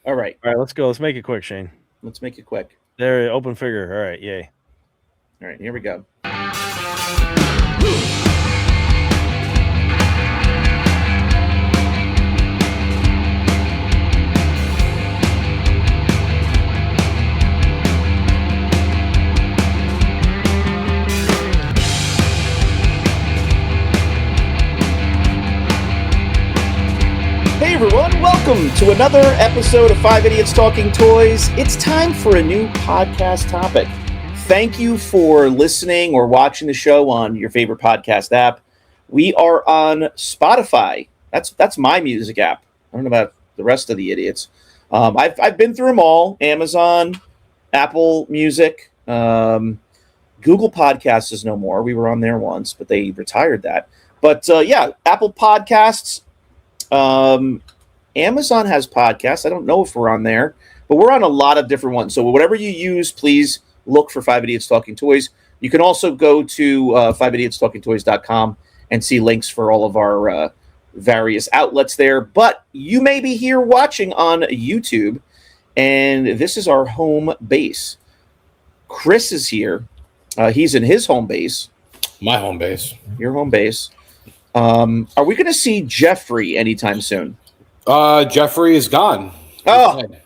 All right. All right, let's go. Let's make it quick, Shane. Let's make it quick. There, open figure. All right, yay. All right, here we go. Hey everyone, welcome to another episode of 5 Idiots Talking Toys. It's time for a new podcast topic. Thank you for listening or watching the show on your favorite podcast app. We are on Spotify. That's my music app. I don't know about the rest of the idiots. I've been through them all. Amazon, Apple Music, Google Podcasts is no more. We were on there once, but they retired that. But yeah, Apple Podcasts. Amazon has podcasts. I don't know if we're on there, but we're on a lot of different ones. So whatever you use, please look for 5 Idiots Talking Toys. You can also go to 5idiotstalkingtoys.com and see links for all of our various outlets there. But you may be here watching on YouTube, and this is our home base. Chris is here. He's in his home base. My home base. Your home base. Are we going to see Jeffrey anytime soon? Jeffrey is gone.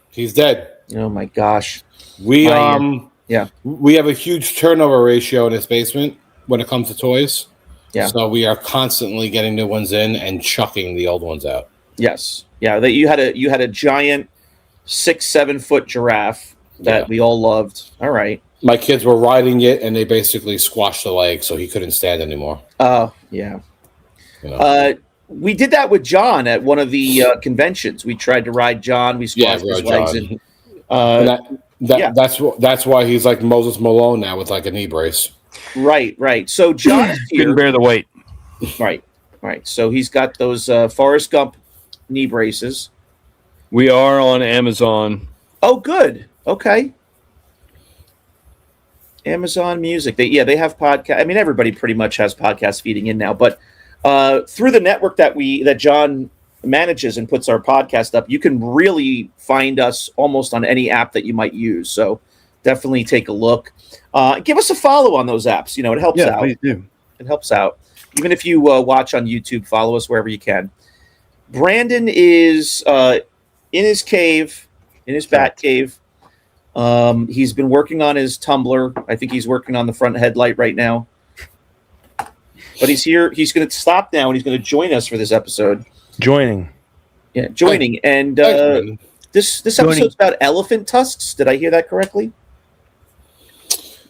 He's dead. Oh my gosh. We have a huge turnover ratio in his basement when it comes to toys. Yeah. So we are constantly getting new ones in and chucking the old ones out. Yes. Yeah. That you had a giant 6-7 foot giraffe that we all loved. All right. My kids were riding it and they basically squashed the leg, so he couldn't stand anymore. Oh yeah. You know? We did that with John at one of the conventions. We tried to ride John. We squashed his legs. That's why he's like Moses Malone now with like a knee brace. Right. So John is here. Couldn't bear the weight. Right. So he's got those Forrest Gump knee braces. We are on Amazon. Oh, good. Okay. Amazon Music. They have podcast. I mean, everybody pretty much has podcast feeding in now, but through the network that John manages and puts our podcast up, you can really find us almost on any app that you might use. So definitely take a look. Give us a follow on those apps. You know, it helps out. Please do. It helps out. Even if you watch on YouTube, follow us wherever you can. Brandon is in his cave, in his bat cave. He's been working on his tumbler. I think he's working on the front headlight right now. But he's here. He's going to stop now, and he's going to join us for this episode. Joining. And this episode's about elephant tusks. Did I hear that correctly?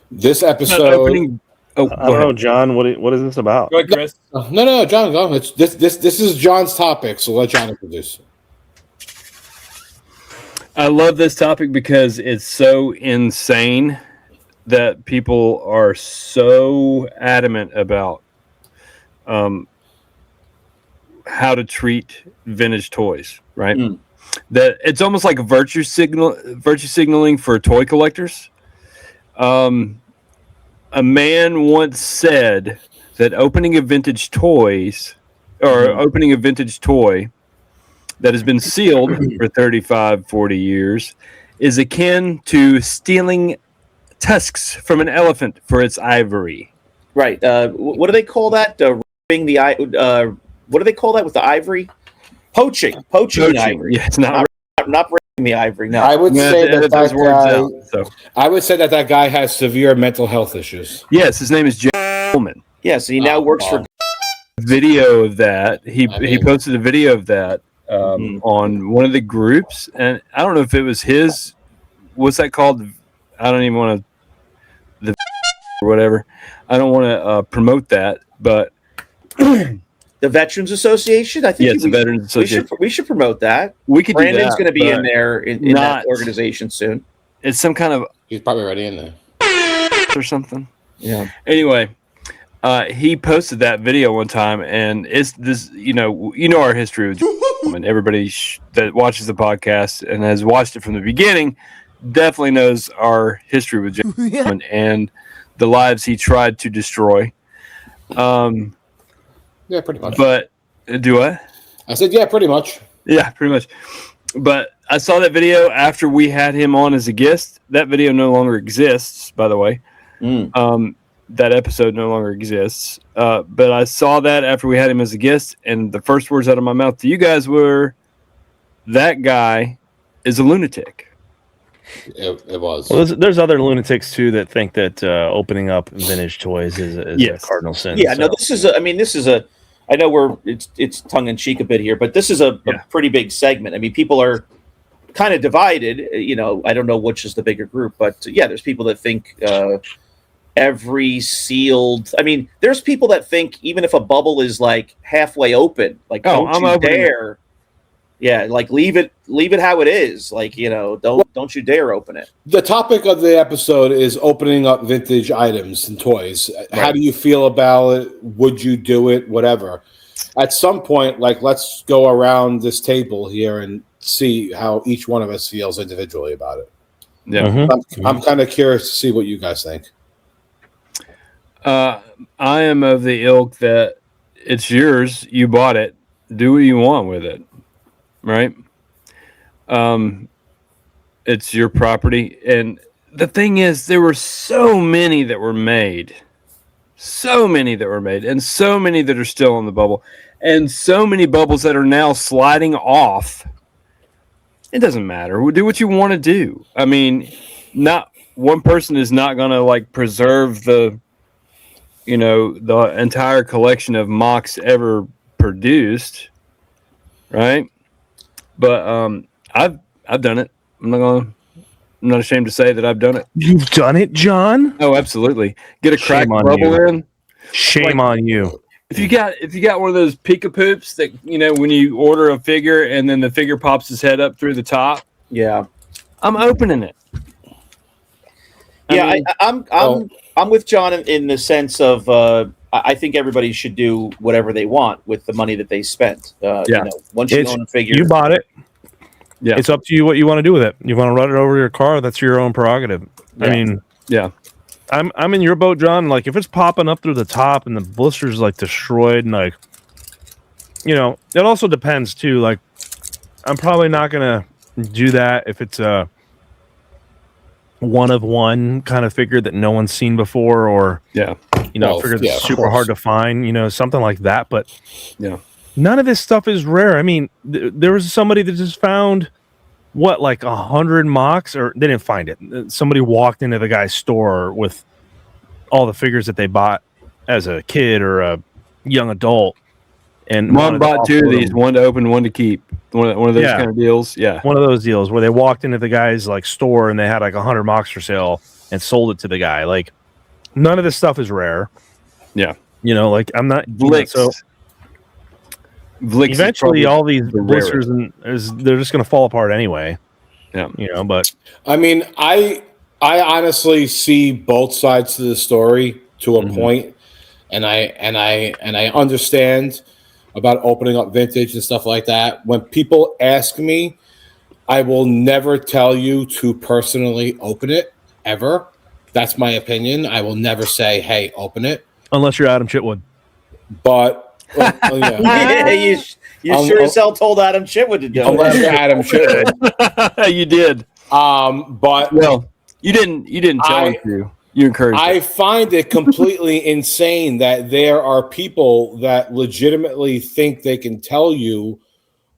This episode. I don't know, John. What is this about? Go ahead, Chris. No, John, go. This is John's topic, so let John introduce. I love this topic because it's so insane that people are so adamant about how to treat vintage toys, right? That it's almost like a virtue signaling for toy collectors. A man once said that opening a vintage toy that has been sealed for 35, 40 years is akin to stealing tusks from an elephant for its ivory. Right. What do they call that? What do they call that with the ivory? Poaching ivory. Yeah, it's not breaking the ivory. No, I would say I would say that guy has severe mental health issues. Yes, his name is Jay Coleman. Yes, he now works for. Video of that. He posted a video of that on one of the groups, and I don't know if it was his. What's that called? I don't even want to or whatever. I don't want to promote that, but the Veterans Association. I think the Veterans Association. We should promote that. We could. Brandon's going to be in there in that organization soon. It's some kind of. He's probably already in there or something. Yeah. Anyway, he posted that video one time, and it's this. You know our history with and everybody that watches the podcast and has watched it from the beginning definitely knows our history with Jim and the lives he tried to destroy. Yeah, pretty much. But do I? I said, yeah, pretty much. Yeah, pretty much. But I saw that video after we had him on as a guest. That video no longer exists, by the way. That episode no longer exists. But I saw that after we had him as a guest, and the first words out of my mouth to you guys were, "That guy is a lunatic." It was. Well, there's other lunatics too that think that opening up vintage toys is a cardinal sin. Yeah, no, this is a. I know it's tongue in cheek a bit here, but this is a pretty big segment. I mean, people are kind of divided. You know, I don't know which is the bigger group, but there's people that think every sealed. I mean, there's people that think even if a bubble is like halfway open, like don't you dare. Yeah, like leave it how it is. Like, you know, don't you dare open it. The topic of the episode is opening up vintage items and toys. Right. How do you feel about it? Would you do it? Whatever. At some point, like, let's go around this table here and see how each one of us feels individually about it. Yeah, I'm kind of curious to see what you guys think. I am of the ilk that it's yours. You bought it. Do what you want with it. Right? It's your property. And the thing is, there were so many that were made. And so many that are still on the bubble. And so many bubbles that are now sliding off. It doesn't matter. We'll do what you want to do. I mean, not one person is not going to like preserve the entire collection of MOCs ever produced. Right? But I've done it. I'm not ashamed to say that I've done it. You've done it, John? Oh, absolutely. Get a cracked bubble in. Shame on you. If you got one of those Pika Poops that when you order a figure and then the figure pops his head up through the top. Yeah, I'm opening it. I'm with John in the sense of I think everybody should do whatever they want with the money that they spent. Once you own a figure, you bought it. Yeah, it's up to you what you want to do with it. You want to run it over your car? That's your own prerogative. Yeah. I mean, yeah, I'm in your boat, John. Like if it's popping up through the top and the blister's like destroyed, and like, it also depends too. Like, I'm probably not gonna do that if it's a one of one kind of figure that no one's seen before, or a figure that's super hard to find, something like that. But none of this stuff is rare. I mean, there was somebody that just found like 100 MOCs, or they didn't find it. Somebody walked into the guy's store with all the figures that they bought as a kid or a young adult, and one bought two of these, one to open, one to keep. One of those kind of deals. Yeah. One of those deals where they walked into the guy's like store and they had like 100 MOCs for sale and sold it to the guy. Like none of this stuff is rare. Yeah. Like I'm not Vlix. Vlix eventually all these blisters they're just going to fall apart anyway. Yeah. But I mean, I honestly see both sides to the story to a point, and I understand about opening up vintage and stuff like that. When people ask me, I will never tell you to personally open it, ever. That's my opinion. I will never say, hey, open it. Unless you're Adam Chitwood. But, you sure as hell told Adam Chitwood to do it. Unless you're Adam Chitwood. You did. But... Well, you didn't tell him to. You encourage I find it completely insane that there are people that legitimately think they can tell you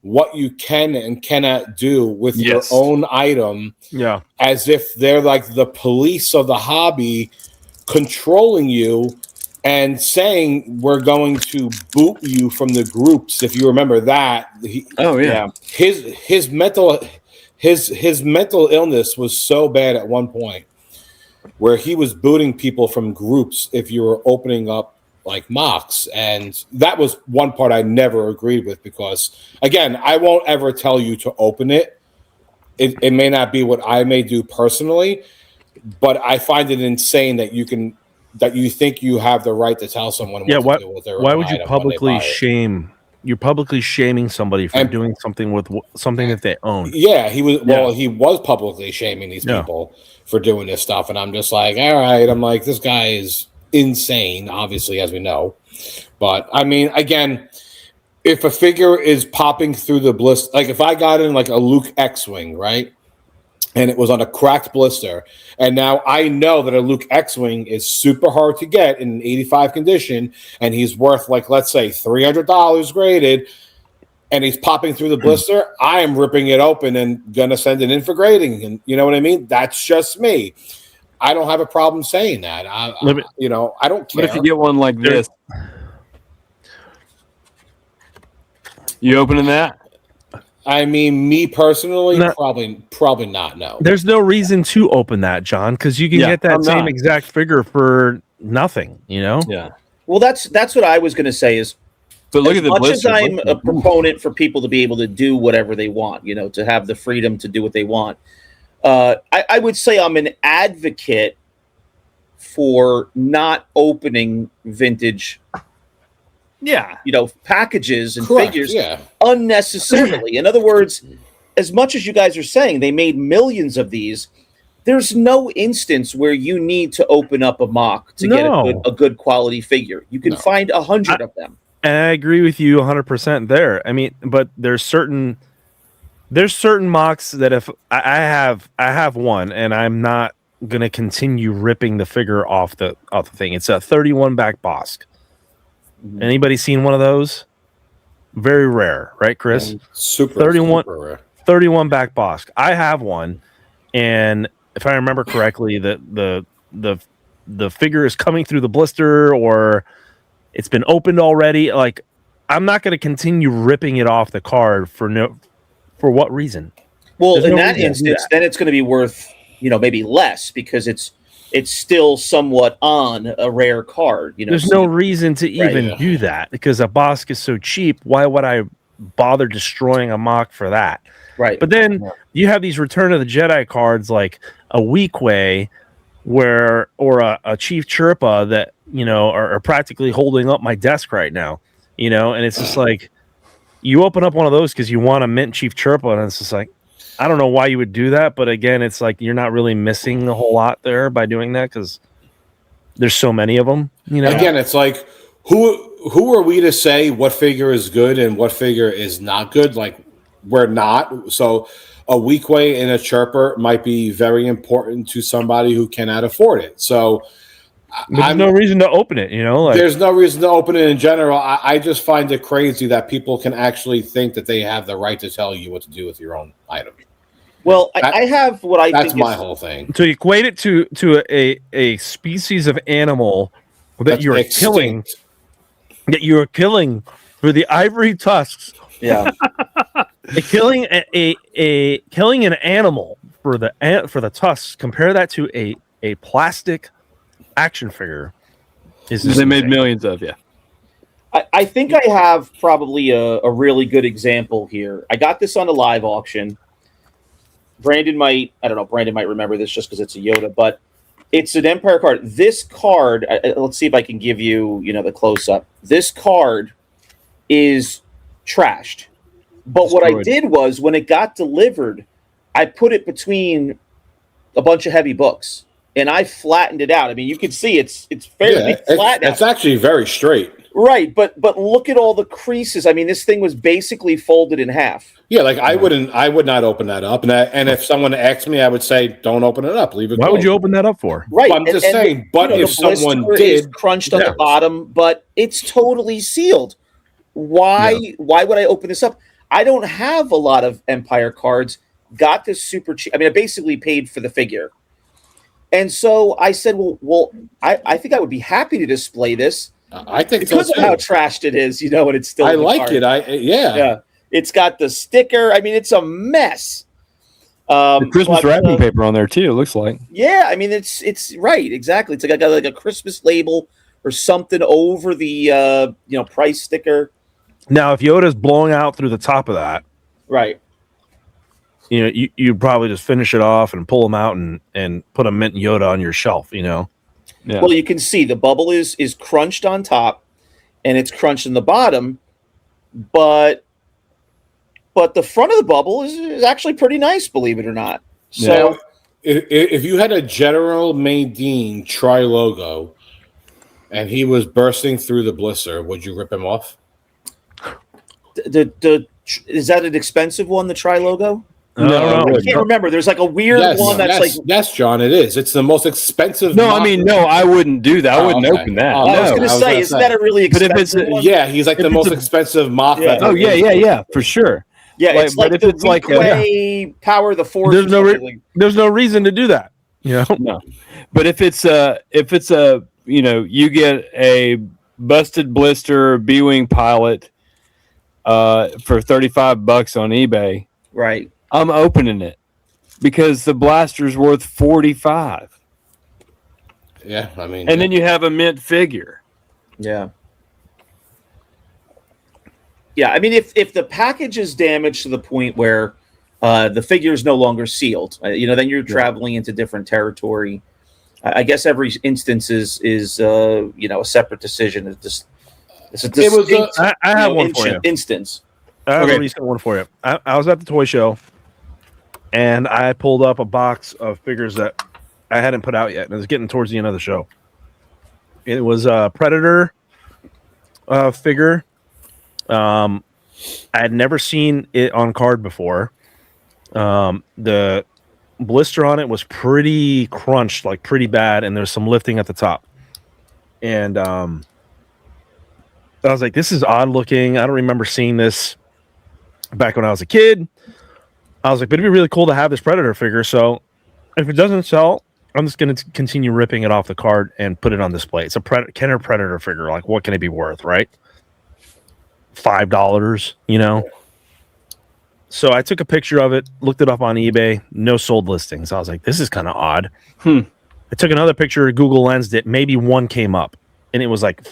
what you can and cannot do with your own item, as if they're like the police of the hobby controlling you and saying we're going to boot you from the groups. If you remember that. His mental illness was so bad at one point where he was booting people from groups if you were opening up like MOCs. And that was one part I never agreed with, because again, I won't ever tell you to open it. It may not be what I may do personally, but I find it insane that you think you have the right to tell someone what to do with their why own would you publicly shame? You're publicly shaming somebody for doing something with something that they own. Yeah, he was. Well, he was publicly shaming these people for doing this stuff, and I'm just like, all right. I'm like, this guy is insane, obviously, as we know. But I mean, again, if a figure is popping through the blister, like if I got in like a Luke X-Wing, right? And it was on a cracked blister. And now I know that a Luke X-Wing is super hard to get in an 85 condition, and he's worth, like, let's say $300 graded, and he's popping through the blister. I am ripping it open and going to send it in for grading. And you know what I mean? That's just me. I don't have a problem saying that. I don't care. What if you get one like this? You opening that? I mean, me personally, probably not. No, there's no reason to open that, John, because you can get that same exact figure for nothing. You know? Yeah. Well, that's what I was going to say. Is but look at the much as I'm a proponent for people to be able to do whatever they want, you know, to have the freedom to do what they want. I would say I'm an advocate for not opening vintage. Yeah, you know, packages and Correct, figures unnecessarily. In other words, as much as you guys are saying they made millions of these, there's no instance where you need to open up a MOC to get a good quality figure. You can find 100 of them. And I agree with you 100% there. I mean, but there's certain MOCs that if I have one, and I'm not gonna continue ripping the figure off the thing. It's a 31 back Bosk. Anybody seen one of those? Very rare, right, Chris? Super 31 super rare. 31 back Bosk. I have one, and if I remember correctly, the figure is coming through the blister, or it's been opened already. Like, I'm not going to continue ripping it off the card for what reason? Well, there's in that instance, then it's going to be worth, you know, maybe less because it's still somewhat on a rare card. You know, there's no reason to even do that because a Bosk is so cheap. Why would I bother destroying a MOC for that? Right. But then you have these Return of the Jedi cards like a Weak Way or a Chief Chirpa that, you know, are practically holding up my desk right now, you know, and it's just like you open up one of those because you want to mint Chief Chirpa, and it's just like, I don't know why you would do that, but again, it's like you're not really missing a whole lot there by doing that because there's so many of them. You know, again, it's like who are we to say what figure is good and what figure is not good? Like, we're not. So a Weak Way and a Chirper might be very important to somebody who cannot afford it. So there's no reason to open it. You know, like, there's no reason to open it in general. I just find it crazy that people can actually think that they have the right to tell you what to do with your own item. Well, I have what I that's think my is, whole thing. To equate it to a species of animal that you're killing, for the ivory tusks. Yeah, killing killing an animal for the tusks. Compare that to a plastic action figure. They made millions of. Yeah. I think I have probably a really good example here. I got this on a live auction. Brandon might remember this just because it's a Yoda, but it's an Empire card. This card, let's see if I can give you, you know, the close up. This card is trashed. But what I did was when it got delivered, I put it between a bunch of heavy books and I flattened it out. I mean, you can see it's fairly flat now. It's actually very straight. Right, but look at all the creases. I mean, this thing was basically folded in half. Yeah, like I would not open that up. And if someone asked me, I would say, don't open it up. Leave it. Why would you open that up for? Right. Well, I'm just saying. But if someone did, is crunched on the bottom, but it's totally sealed. Why would I open this up? I don't have a lot of Empire cards. Got this super cheap. I mean, I basically paid for the figure. And so I said, well, I think I would be happy to display this. I think because of how trashed it is, you know, and it's still. I like it. Yeah. It's got the sticker. I mean, it's a mess. The Christmas wrapping paper on there too. It looks like. Yeah, I mean, it's right, exactly. It's like I got like a Christmas label or something over the price sticker. Now, if Yoda's blowing out through the top of that, right? You know, you probably just finish it off and pull them out and put a mint Yoda on your shelf. You know. Yeah. Well, you can see the bubble is crunched on top, and it's crunched in the bottom, but the front of the bubble is actually pretty nice, believe it or not. So, now, if you had a General Madine tri-logo, and he was bursting through the blister, would you rip him off? Is that an expensive one, the Tri logo? No, I can't remember. There's like a weird one that's like. Yes, John, it is. It's the most expensive. No, I mean, no, I wouldn't do that. I wouldn't open that. I was going to say, isn't that a really expensive one? Yeah, he's like the most expensive moth. Yeah. Oh, yeah, for sure. Yeah, Like, it's like but if the it's like Power of the Force. There's no reason to do that. You know? No. But if it's you get a busted blister B-wing pilot for $35 on eBay, right? I'm opening it because the blaster's worth $45. Yeah, I mean, and then you have a mint figure. Yeah. Yeah, I mean, if the package is damaged to the point where the figure is no longer sealed, then you're traveling into different territory. I guess every instance is a separate decision. I have one for you. Instance. I have a recent one for you. I was at the toy show, and I pulled up a box of figures that I hadn't put out yet, and it was getting towards the end of the show. It was a Predator figure. I had never seen it on card before. The blister on it was pretty crunched, like pretty bad, and there's some lifting at the top. And I was like, this is odd looking. I don't remember seeing this back when I was a kid. I was like, but it'd be really cool to have this Predator figure. So if it doesn't sell, I'm just going to continue ripping it off the card and put it on display. It's a Kenner Predator figure. Like, what can it be worth, right? $5, So I took a picture of it, looked it up on eBay, no sold listings. I was like, this is kind of odd. I took another picture, Google Lensed it, maybe one came up, and it was like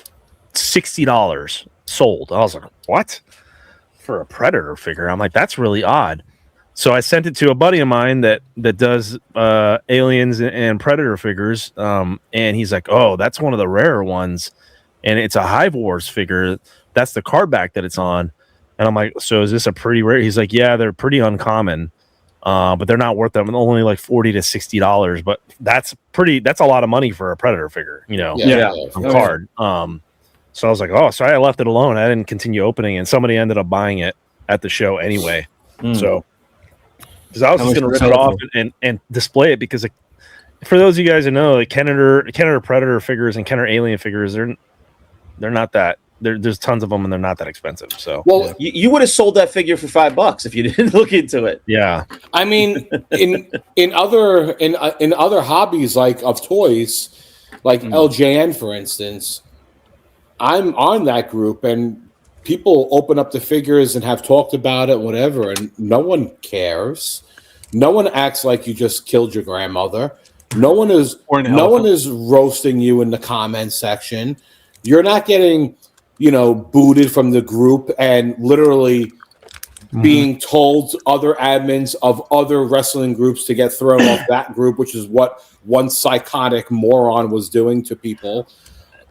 $60 sold. I was like, what? For a Predator figure? I'm like, that's really odd. So I sent it to a buddy of mine that does aliens and Predator figures, and he's like, oh, that's one of the rarer ones, and it's a Hive Wars figure. That's the card back that it's on. And I'm like, so is this a pretty rare? He's like, yeah, they're pretty uncommon, but they're not worth them. Only like $40 to $60, but that's a lot of money for a Predator figure, on card. So I was like, oh, sorry, I left it alone. I didn't continue opening it, and somebody ended up buying it at the show anyway. So, because I was just going to rip it off and display it, because for those of you guys who know, like Kenner Predator figures and Kenner Alien figures, they're not that. There's tons of them, and they're not that expensive. So, well, you would have sold that figure for $5 if you didn't look into it. Yeah, I mean, in other hobbies like of toys, like LJN, for instance, I'm on that group, and people open up the figures and have talked about it, whatever, and no one cares. No one acts like you just killed your grandmother. No one is roasting you in the comment section. You're not getting booted from the group and literally being told other admins of other wrestling groups to get thrown off that group, which is what one psychotic moron was doing to people.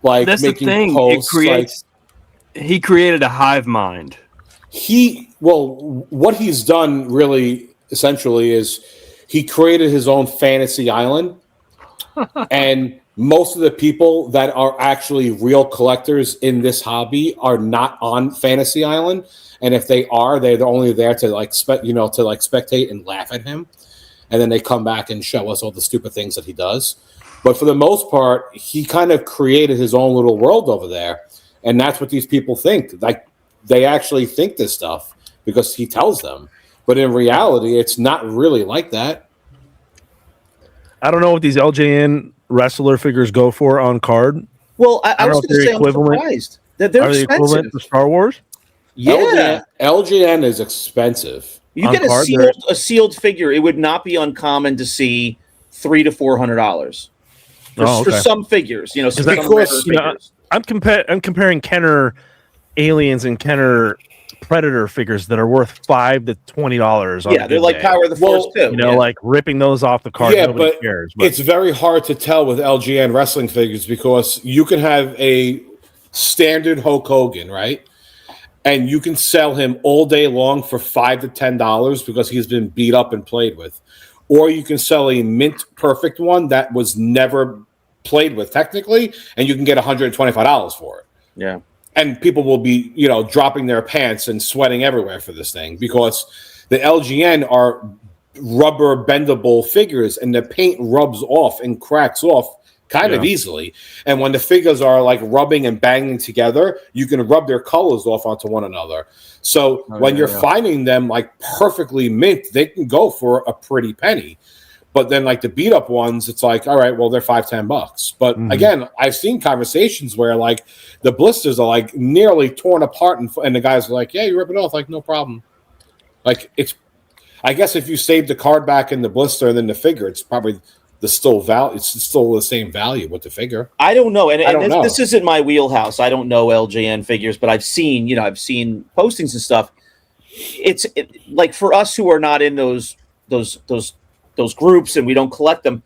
Like, that's making the thing. posts. He created a hive mind. What he's done really essentially is he created his own fantasy island. And most of the people that are actually real collectors in this hobby are not on Fantasy Island, and if they are, they're only there to spectate and laugh at him, and then they come back and show us all the stupid things that he does. But for the most part, he kind of created his own little world over there, and that's what these people think. Like, they actually think this stuff because he tells them, but in reality, it's not really like that. I don't know what these LJN wrestler figures go for on card. Well, I was going to say, I'm surprised that they're expensive. Equivalent to Star Wars? Yeah, LJN is expensive. You get a sealed figure, it would not be uncommon to see $300 to $400 for some figures. I'm comparing Kenner Aliens and Kenner Predator figures that are worth $5 to $20. Yeah, they're like Power of the Force too. Like ripping those off the card. Yeah, but it's very hard to tell with LGN wrestling figures because you can have a standard Hulk Hogan, right? And you can sell him all day long for $5 to $10 because he's been beat up and played with. Or you can sell a mint perfect one that was never played with technically, and you can get $125 for it. Yeah. and people will be, dropping their pants and sweating everywhere for this thing because the LJN are rubber bendable figures and the paint rubs off and cracks off kind of easily. And when the figures are like rubbing and banging together, you can rub their colors off onto one another. So when you're finding them like perfectly mint, they can go for a pretty penny. But then like the beat up ones, it's like, all right, well, they're $5-10. But again, I've seen conversations where like the blisters are like nearly torn apart and the guys are like, yeah, you rip it off. Like, no problem. Like I guess if you save the card back in the blister and then the figure, it's probably it's still the same value with the figure. I don't know. And this isn't my wheelhouse. I don't know LJN figures, but I've seen postings and stuff. It's like for us who are not in those groups and we don't collect them,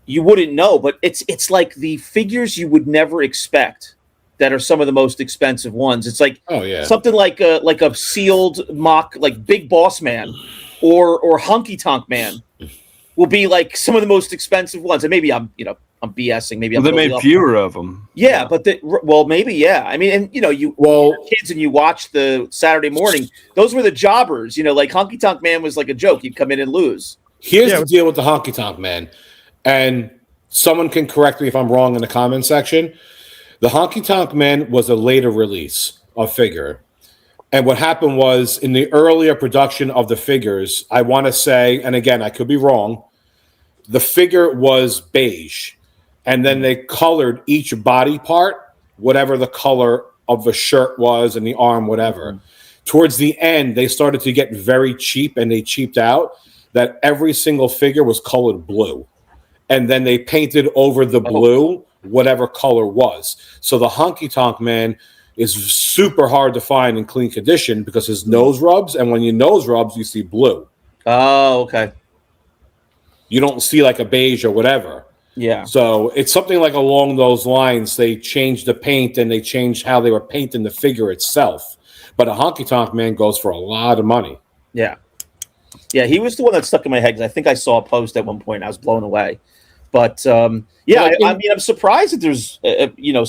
you wouldn't know, but it's like the figures you would never expect that are some of the most expensive ones. It's like something like a sealed MOC, like Big Boss Man or Honky Tonk Man will be like some of the most expensive ones. And maybe I'm BSing. Maybe they made fewer of them. Yeah, but maybe, yeah. I mean, and you're kids and you watch the Saturday morning. Those were the jobbers. Like Honky Tonk Man was like a joke. He'd come in and lose. Here's the deal with the Honky Tonk Man, and someone can correct me if I'm wrong in the comment section. The Honky Tonk Man was a later release of figure. And what happened was in the earlier production of the figures, I want to say, and again, I could be wrong, the figure was beige. And then they colored each body part, whatever the color of the shirt was and the arm, whatever. Towards the end, they started to get very cheap and they cheaped out that every single figure was colored blue. And then they painted over the blue whatever color was. So the Honky Tonk Man is super hard to find in clean condition because his nose rubs, and when your nose rubs, you see blue. Oh, okay. You don't see like a beige or whatever. Yeah. So it's something like along those lines. They changed the paint and they changed how they were painting the figure itself. But a Honky Tonk Man goes for a lot of money. Yeah. Yeah, he was the one that stuck in my head because I think I saw a post at one point. I was blown away. But I mean, I'm surprised that there's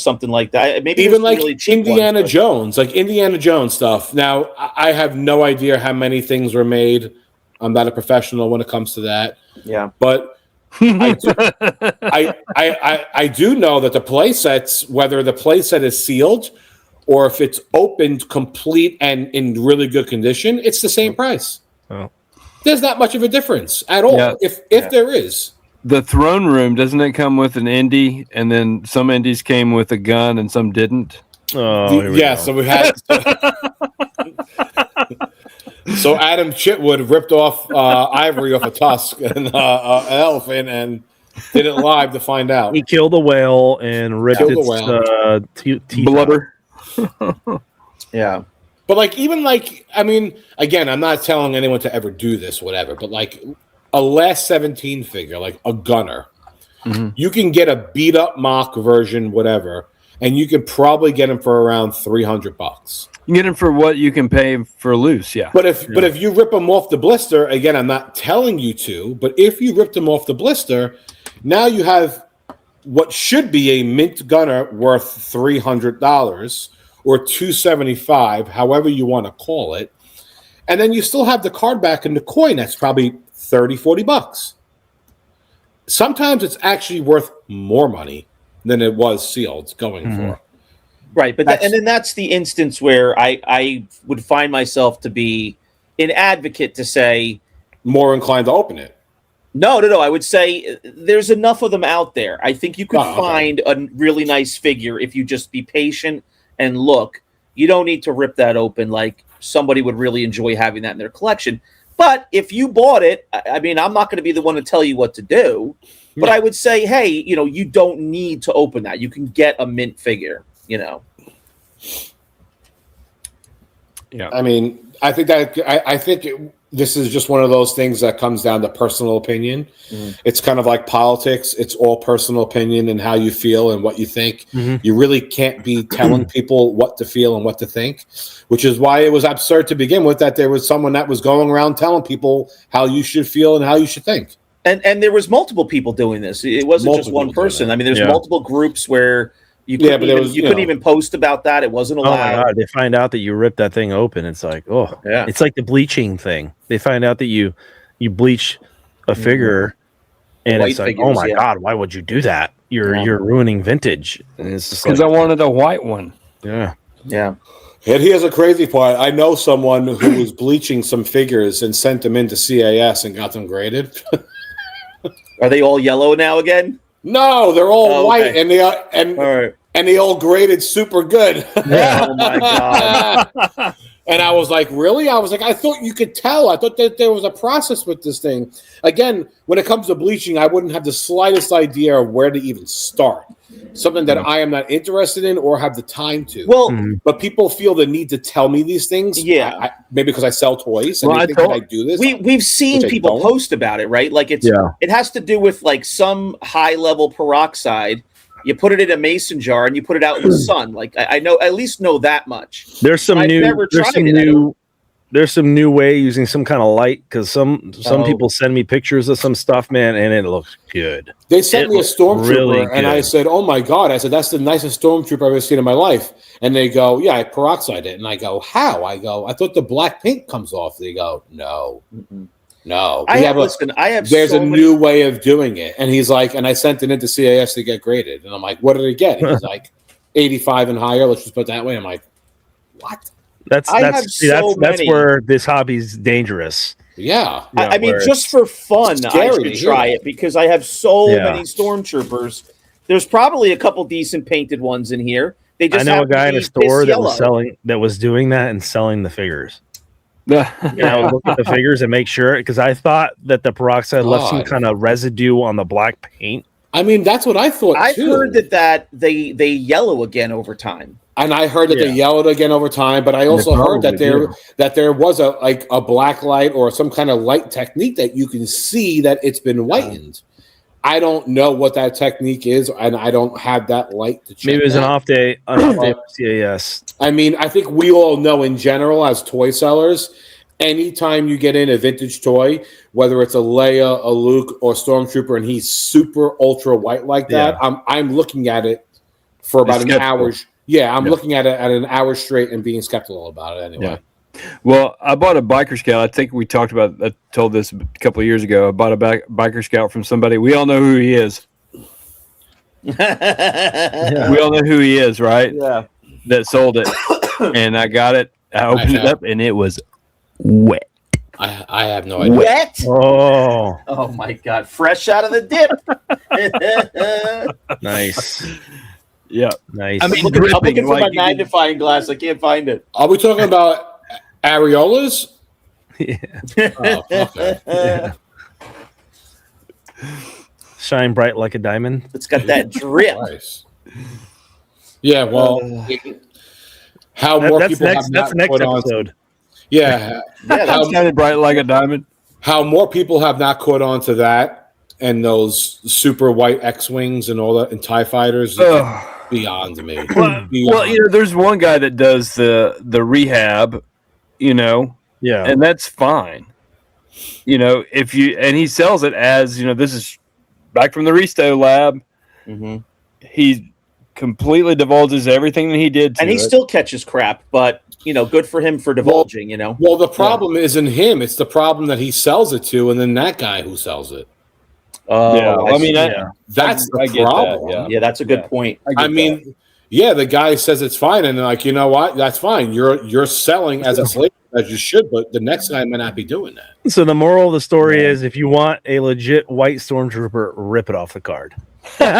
something like that. Maybe even like really cheap Indiana Jones, like Indiana Jones stuff. Now, I have no idea how many things were made. I'm not a professional when it comes to that. Yeah, but I do know that the play sets, whether the play set is sealed or if it's opened complete and in really good condition, it's the same price. Oh. There's not much of a difference at all. Yeah. If there is. The throne room, doesn't it come with an indie? And then some indies came with a gun and some didn't? Oh, so we had. So Adam Chitwood ripped off ivory off a tusk and an elephant and did it live to find out. He killed a whale and ripped its teeth blubber. Yeah. But I mean, again, I'm not telling anyone to ever do this, whatever, but like a last 17 figure, like a gunner, you can get a beat up MOC version, whatever, and you could probably get them for around $300. You get them for what you can pay for loose, yeah. But if you rip them off the blister, again, I'm not telling you to, but if you ripped them off the blister, now you have what should be a mint gunner worth $300 or $275, however you want to call it, and then you still have the card back and the coin that's probably $30-$40. Sometimes it's actually worth more money than it was sealed going for. Right, but and then that's the instance where I would find myself to be an advocate to say more inclined to open it. No. I would say there's enough of them out there. I think you could find a really nice figure if you just be patient and look. You don't need to rip that open like somebody would really enjoy having that in their collection. But if you bought it, I mean, I'm not going to be the one to tell you what to do. But I would say, hey, you don't need to open that. You can get a mint figure, Yeah. I mean, I think this is just one of those things that comes down to personal opinion. It's kind of like politics. It's all personal opinion and how you feel and what you think. You really can't be telling people what to feel and what to think, which is why it was absurd to begin with that there was someone that was going around telling people how you should feel and how you should think. And there was multiple people doing this. It wasn't just one person. I mean, there's multiple groups where, You couldn't even post about that. It wasn't allowed. Oh my god! They find out that you ripped that thing open. It's like, oh yeah. It's like the bleaching thing. They find out that you bleach a figure, and it's like, oh my god, why would you do that? You're ruining vintage. And it's just because I wanted a white one. Yeah. Yeah. And here's a crazy part. I know someone who was bleaching some figures and sent them into CAS and got them graded. Are they all yellow now again? No, they're all white, and they all graded super good. Yeah. Oh my god! And I was like, really? I was like, I thought you could tell. I thought that there was a process with this thing. Again, when it comes to bleaching, I wouldn't have the slightest idea of where to even start. Something that I am not interested in or have the time to. Well, but people feel the need to tell me these things. Yeah, maybe because I sell toys. And I do this. We've seen people post about it, right? Like it has to do with like some high level peroxide. You put it in a mason jar and you put it out in the sun. Like I at least know that much. There's some new way using some kind of light, because some people send me pictures of some stuff, man, and it looks good. They sent me a stormtrooper, and I said, "Oh my god!" I said, "That's the nicest stormtrooper I've ever seen in my life." And they go, "Yeah, I peroxide it." And I go, "How?" I go, "I thought the black paint comes off." They go, "No." No, there's a new way of doing it. And he's like, and I sent it into CAS to get graded. And I'm like, what did it get? He's like, 85 and higher. Let's just put it that way. I'm like, what? That's where this hobby's dangerous. Yeah. I mean, just for fun, I should try it because I have so many stormtroopers. There's probably a couple decent painted ones in here. They just I know a guy in a store that was doing that and selling the figures. I would look at the figures and make sure, because I thought that the peroxide left some kind of residue on the black paint. I mean, that's what I thought. I've heard that they yellow again over time, and I heard that they yellowed again over time. But I also heard that there was a black light or some kind of light technique that you can see that it's been whitened. I don't know what that technique is, and I don't have that light to check. Maybe it was an off day with CAS. I mean, I think we all know in general as toy sellers, anytime you get in a vintage toy, whether it's a Leia, a Luke, or Stormtrooper, and he's super ultra white like that, I'm looking at it for about an hour. Yeah, I'm looking at it at an hour straight and being skeptical about it anyway. Yeah. Well, I bought a biker scout. I think we talked about. I told this a couple of years ago. I bought a biker scout from somebody. We all know who he is. We all know who he is, right? Yeah. That sold it, and I got it. I opened it up, and it was wet. I have no idea. Wet? Oh my god! Fresh out of the dip. Nice. Yeah, nice. I mean, I'm looking for my magnifying glass. I can't find it. Are we talking about areolas? Yeah. Oh, okay. Yeah. Shine bright like a diamond. It's got that drip. Nice. Yeah, well, how more people have not caught on to, that's shining bright like a diamond. How more people have not caught on to that, and those super white X-wings and all that, and TIE fighters. Beyond me. Well, there's one guy that does the rehab, and that's fine. If he sells it as, this is back from the Resto lab. Mm-hmm. He completely divulges everything that he did to and he still catches crap, but good for him for divulging. Well, the problem isn't him; it's the problem that he sells it to, and then that guy who sells it. That's the problem. That, yeah, that's a good point. The guy says it's fine, and like, you know what? That's fine. You're selling as a slave as you should, but the next guy might not be doing that. So the moral of the story is, if you want a legit white stormtrooper, rip it off the card. Some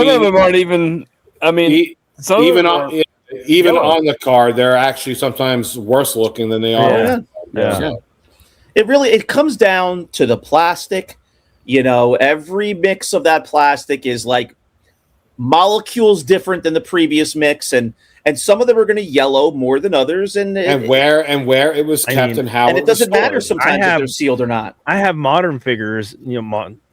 of them aren't even. Even on the card, they're actually sometimes worse looking than they are. Yeah. It comes down to the plastic. Every mix of that plastic is like molecules different than the previous mix, and some of them are going to yellow more than others, and where it was kept and how, and it doesn't matter sometimes if they're sealed or not. I have modern figures,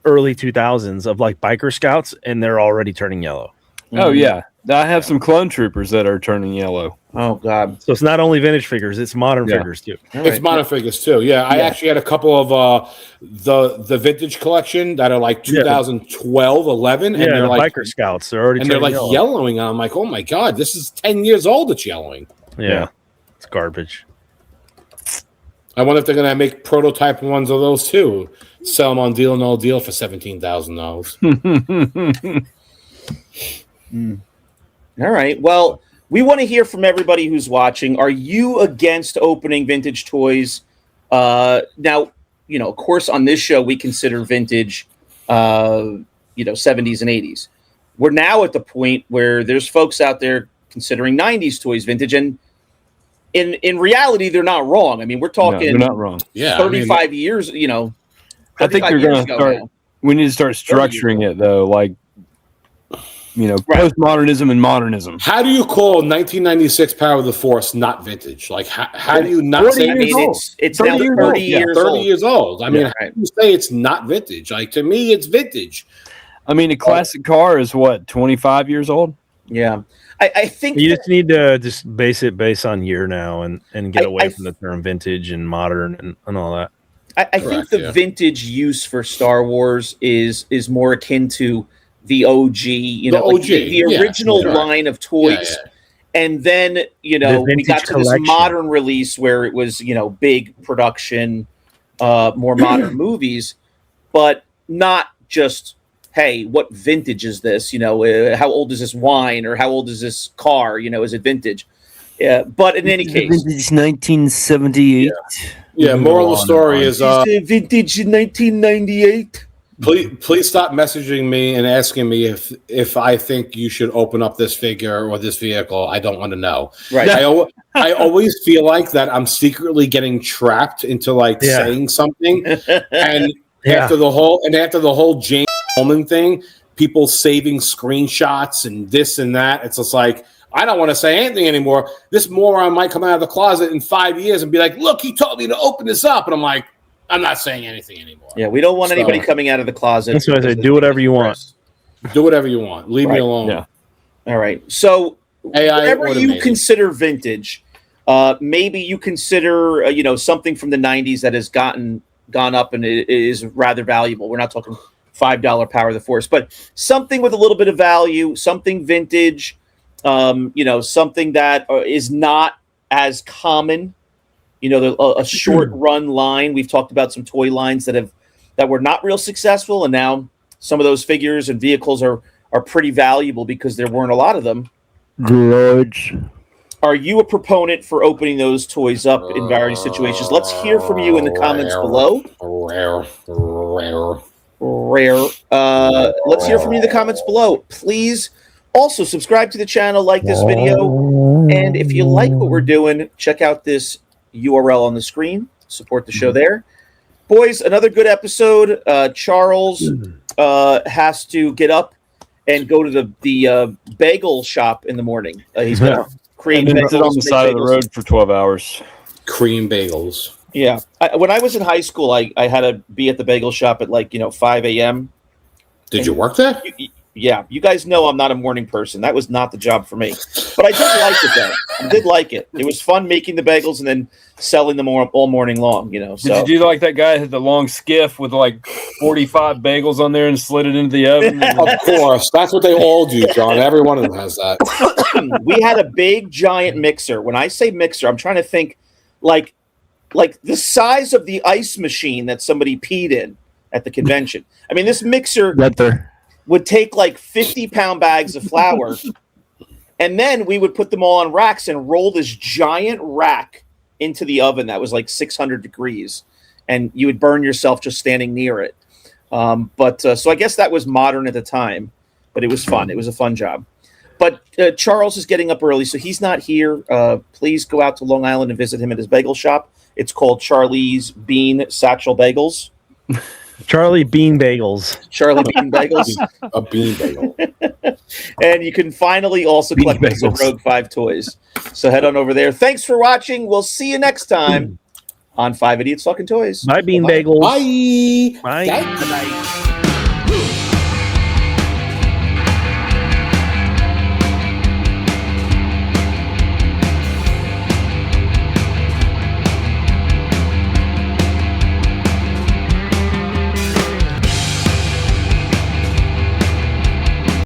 early 2000s of like biker scouts, and they're already turning yellow. Oh yeah, I have some clone troopers that are turning yellow. Oh God! So it's not only vintage figures; it's modern figures too. It's modern figures too. Yeah, I actually had a couple of the vintage collection that are like 2012, 11, and they're like biker scouts. They're already and they're like yellowing. I'm like, oh my God, this is 10 years old. It's yellowing. Yeah, it's garbage. I wonder if they're gonna make prototype ones of those too. Sell them on Deal No Deal for $17,000. All right. Well, we want to hear from everybody who's watching. Are you against opening vintage toys? Now, of course, on this show, we consider vintage, 70s and 80s. We're now at the point where there's folks out there considering 90s toys vintage. And in reality, they're not wrong. I mean, we're talking they're not wrong. 35 years, I think they're going to start. Now. We need to start structuring it, though. Like, postmodernism and modernism. How do you call 1996 Power of the Force not vintage? Like, how do you not say it's now 30 years old? I mean, how do you say it's not vintage? Like, to me, it's vintage. I mean, a classic car is what, 25 years old? Yeah. I think you just need to just base it based on year now and get away from the term vintage and modern and all that. I think the vintage use for Star Wars is more akin to the OG, the original line of toys. And then, we got to this modern release where it was, big production, more modern movies, but not just, hey, what vintage is this? How old is this wine or how old is this car? Is it vintage? Yeah, but in any case, vintage 1978. Yeah, moral of the story is vintage 1998. Please stop messaging me and asking me if I think you should open up this figure or this vehicle. I don't want to know. Right. I always feel like that I'm secretly getting trapped into saying something, and after the whole James Coleman thing, people saving screenshots and this and that. It's just like, I don't want to say anything anymore. This moron might come out of the closet in 5 years and be like, look, he told me to open this up. And I'm like, I'm not saying anything anymore. Yeah, we don't want anybody coming out of the closet. That's what I say. Do whatever you want. Do whatever you want. Leave me alone. Yeah. All right. So whatever you consider vintage, maybe you consider, something from the 90s that has gone up and it is rather valuable. We're not talking $5 Power of the Force, but something with a little bit of value, something vintage, something that is not as common. A short run line. We've talked about some toy lines that were not real successful, and now some of those figures and vehicles are pretty valuable because there weren't a lot of them. George, are you a proponent for opening those toys up in various situations? Let's hear from you in the comments below. Let's hear from you in the comments below. Please also subscribe to the channel, like this video, and if you like what we're doing, check out this URL on the screen. Support the show there. Boys, another good episode. Charles has to get up and go to the bagel shop in the morning. He's going to create bagels. Sit on the side of the road for 12 hours. Cream bagels. Yeah. When I was in high school, I had to be at the bagel shop at 5 a.m. Did you work there? Yeah, you guys know I'm not a morning person. That was not the job for me. But I did like it, though. I did like it. It was fun making the bagels and then selling them all morning long, So. Did you do like that guy that had the long skiff with 45 bagels on there and slid it into the oven? Of course. That's what they all do, John. Every one of them has that. We had a big, giant mixer. When I say mixer, I'm trying to think like the size of the ice machine that somebody peed in at the convention. I mean, this mixer would take 50-pound bags of flour, and then we would put them all on racks and roll this giant rack into the oven that was 600 degrees, and you would burn yourself just standing near it. So I guess that was modern at the time, but it was fun. It was a fun job. But Charles is getting up early, so he's not here. Please go out to Long Island and visit him at his bagel shop. It's called Charlie's Bean Satchel Bagels. Charlie Bean Bagels. Charlie Bean Bagels. A bean bagel. And you can finally also collect those at Rogue 5 Toys. So head on over there. Thanks for watching. We'll see you next time on 5 Idiots Talking Toys. Bye, Bean Bagels. Bye. Bye. Good night.